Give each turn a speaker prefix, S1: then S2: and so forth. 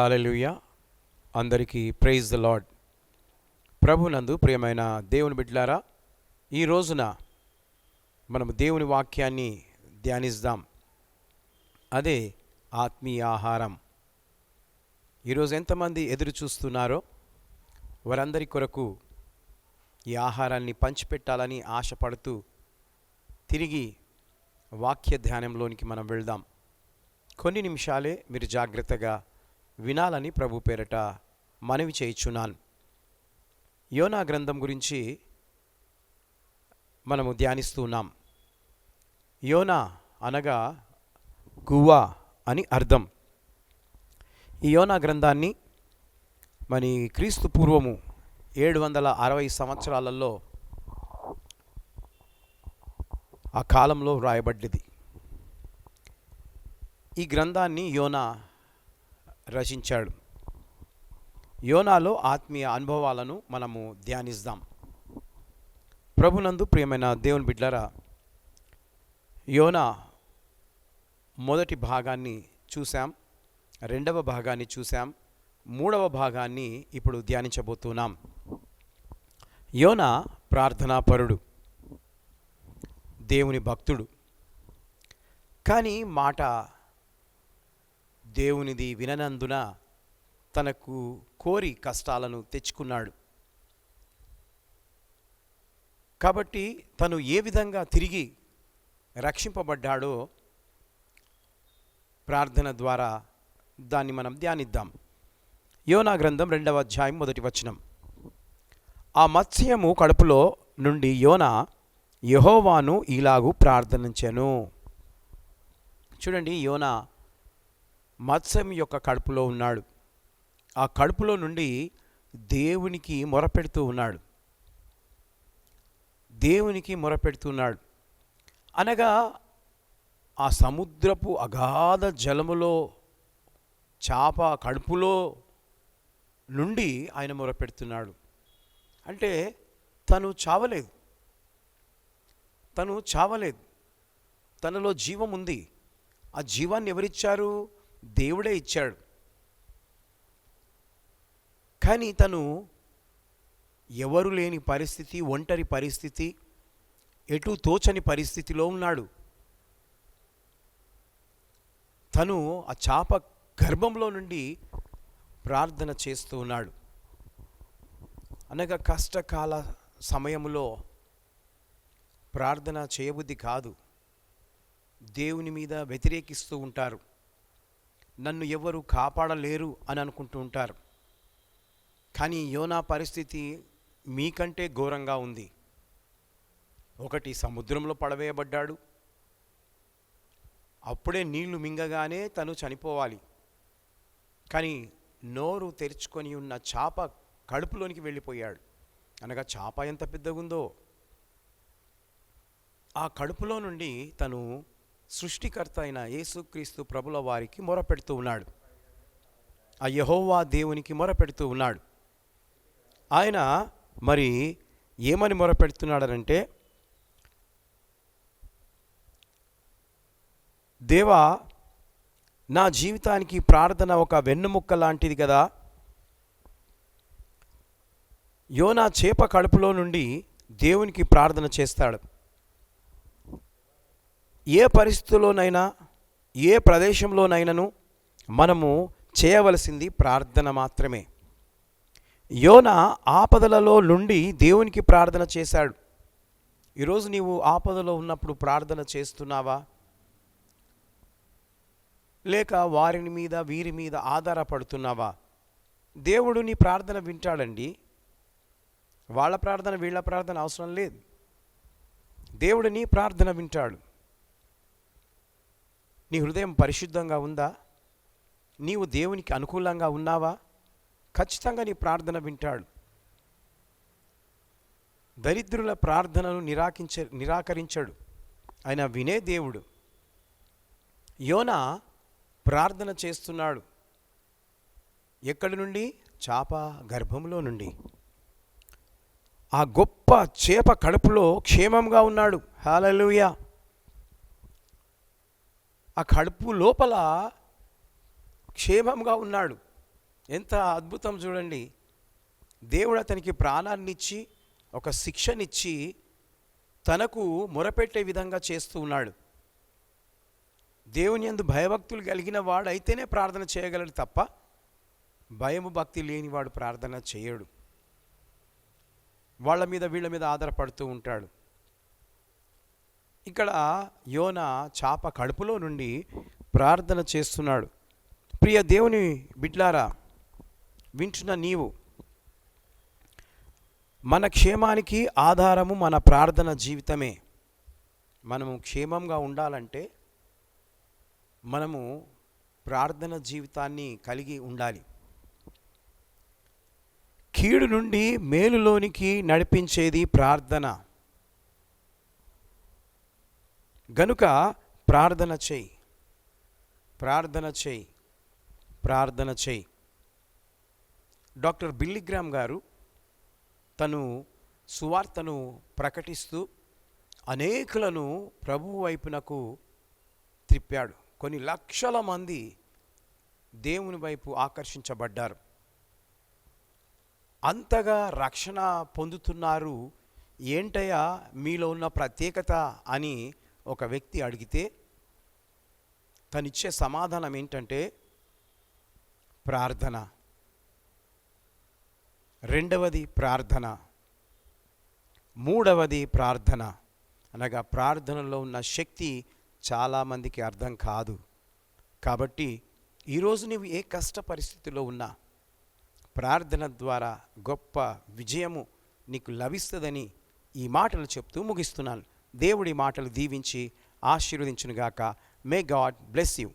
S1: హల్లెలూయా. అందరికీ praise the lord. ప్రభునందు ప్రియమైన దేవుని బిడ్డలారా, ఈ రోజున మనము దేవుని వాక్యాన్ని ధ్యానిద్దాం. అదే ఆత్మీయ ఆహారం. ఈరోజు ఎంతమంది ఎదురు చూస్తున్నారో వారందరి కొరకు ఈ ఆహారాన్ని పంచిపెట్టాలని ఆశపడుతూ తిరిగి వాక్య ధ్యానంలోనికి మనం వెళ్దాం. కొన్ని నిమిషాలే మీరు జాగ్రత్తగా వినాలని ప్రభు పేరట మనవి చేయుచున్నాను. యోనా గ్రంథం గురించి మనము ధ్యానిస్తున్నాం. యోనా అనగా గువ్వ అని అర్థం. ఈ యోనా గ్రంథాన్ని మరి క్రీస్తు పూర్వము 760 సంవత్సరాలలో ఆ కాలంలో వ్రాయబడ్డది. ఈ గ్రంథాన్ని యోనా రచించాడు. యోనాలో ఆత్మీయ అనుభవాలను మనము ధ్యానిద్దాం. ప్రభునందు ప్రియమైన దేవుని బిడ్డలారా, యోనా మొదటి భాగాన్ని చూసాం, రెండవ భాగాన్ని చూసాం, మూడవ భాగాన్ని ఇప్పుడు ధ్యానించబోతున్నాం. యోనా ప్రార్థనాపరుడు, దేవుని భక్తుడు. కానీ మాట దేవునిది విననందున తనకు కోరి కష్టాలను తెచ్చుకున్నాడు. కాబట్టి తను ఏ విధంగా తిరిగి రక్షింపబడ్డాడో ప్రార్థన ద్వారా దాన్ని మనం ధ్యానిద్దాం. యోనా గ్రంథం 2వ అధ్యాయం 1వ వచనం. ఆ మత్స్యము కడుపులో నుండి యోనా యెహోవాను ఇలాగు ప్రార్థించెను. చూడండి, యోనా మత్స్యం యొక్క కడుపులో ఉన్నాడు. ఆ కడుపులో నుండి దేవునికి మొరపెడుతూ ఉన్నాడు. దేవునికి మొరపెడుతున్నాడు అనగా ఆ సముద్రపు అగాధ జలములో చాప కడుపులో నుండి ఆయన మొరపెడుతున్నాడు. అంటే తను చావలేదు, తనలో జీవం ఉంది. ఆ జీవాన్ని ఎవరిచ్చారు? దేవుడే ఇచ్చాడు. కానీ తను ఎవరు లేని పరిస్థితి, ఒంటరి పరిస్థితి, ఎటు తోచని పరిస్థితిలో ఉన్నాడు. తను ఆ చాప గర్భంలో నుండి ప్రార్థన చేస్తూ ఉన్నాడు. అనగా కష్టకాల సమయంలో ప్రార్థన చేయబుద్ధి కాదు. దేవుని మీద వ్యతిరేకిస్తూ ఉంటారు. నన్ను ఎవరు కాపాడలేరు అని అనుకుంటూ ఉంటారు. కానీ యోనా పరిస్థితి మీకంటే ఘోరంగా ఉంది. ఒకటి, సముద్రంలో పడవేయబడ్డాడు. అప్పుడే నీళ్లు మింగగానే తను చనిపోవాలి. కానీ నోరు తెరుచుకొని ఉన్న చాప కడుపులోనికి వెళ్ళిపోయాడు. అనగా చాప ఎంత పెద్దగా ఉందో ఆ కడుపులో నుండి తను సృష్టికర్త అయిన యేసుక్రీస్తు ప్రభుల వారికి మొరపెడుతూ ఉన్నాడు. ఆ యెహోవా దేవునికి మొరపెడుతూ ఉన్నాడు. ఆయన మరి ఏమని మొరపెడుతున్నాడనంటే, దేవా, నా జీవితానికి ప్రార్థన ఒక వెన్నుముక్క లాంటిది కదా. యోనా చేప కడుపులో నుండి దేవునికి ప్రార్థన చేస్తాడు. ఏ పరిస్థితుల్లోనైనా, ఏ ప్రదేశంలోనైనాను మనము చేయవలసింది ప్రార్థన మాత్రమే. యోనా ఆపదలలో నుండి దేవునికి ప్రార్థన చేశాడు. ఈరోజు నీవు ఆపదలో ఉన్నప్పుడు ప్రార్థన చేస్తున్నావా? లేక వారిని మీద వీరి మీద ఆధారపడుతున్నావా? దేవుడు నీ ప్రార్థన వింటాడండి. వాళ్ళ ప్రార్థన వీళ్ళ ప్రార్థన అవసరం లేదు. దేవుడు నీ ప్రార్థన వింటాడు. నీ హృదయం పరిశుద్ధంగా ఉందా? నీవు దేవునికి అనుకూలంగా ఉన్నావా? ఖచ్చితంగా నీ ప్రార్థన వింటాడు. దరిద్రుల ప్రార్థనను నిరాకరించడు. ఆయన వినే దేవుడు. యోనా ప్రార్థన చేస్తున్నాడు. ఎక్కడి నుండి? చాప గర్భంలో నుండి. ఆ గొప్ప చేప కడుపులో క్షేమంగా ఉన్నాడు. హల్లెలూయా. ఆ కడుపు లోపల క్షేమంగా ఉన్నాడు. ఎంత అద్భుతం చూడండి. దేవుడు అతనికి ప్రాణాన్నిచ్చి ఒక శిక్షనిచ్చి తనకు మొరపెట్టే విధంగా చేస్తూ ఉన్నాడు. దేవుని యందు భయభక్తులు కలిగిన వాడు అయితేనే ప్రార్థన చేయగలడు తప్ప భయము భక్తి లేనివాడు ప్రార్థన చేయడు. వాళ్ళ మీద వీళ్ళ మీద ఆధారపడుతూ ఉంటాడు. ఇక్కడ యోన చాప కడుపులో నుండి ప్రార్థన చేస్తున్నాడు. ప్రియ దేవుని బిడ్లారా, వింటున్న నీవు, మన క్షేమానికి ఆధారము మన ప్రార్థన జీవితమే. మనము క్షేమంగా ఉండాలంటే మనము ప్రార్థన జీవితాన్ని కలిగి ఉండాలి. కీడు నుండి మేలులోనికి నడిపించేది ప్రార్థన. గనుక ప్రార్థన చేయి, ప్రార్థన చేయి, ప్రార్థన చేయి. డాక్టర్ బిల్లీ గ్రామ్ గారు తను సువార్తను ప్రకటిస్తూ అనేకులను ప్రభువు వైపునకు త్రిప్పాడు. కొన్ని లక్షల మంది దేవుని వైపు ఆకర్షించబడ్డారు. అంతగా రక్షణ పొందుతున్నారు, ఏంటయ్యా మీలో ఉన్న ప్రత్యేకత అని ఒక వ్యక్తి అడిగితే తనిచ్చే సమాధానం ఏంటంటే ప్రార్థన. రెండవది ప్రార్థన, మూడవది ప్రార్థన. అనగా ప్రార్థనలో ఉన్న శక్తి చాలామందికి అర్థం కాదు. కాబట్టి ఈరోజు నీవు ఏ కష్ట పరిస్థితిలో ఉన్నా ప్రార్థన ద్వారా గొప్ప విజయము నీకు లభిస్తుందని ఈ మాటలు చెప్తూ ముగిస్తున్నాను. దేవుడి మాటలు దీవించి ఆశీర్వదించునుగాక. May God bless you.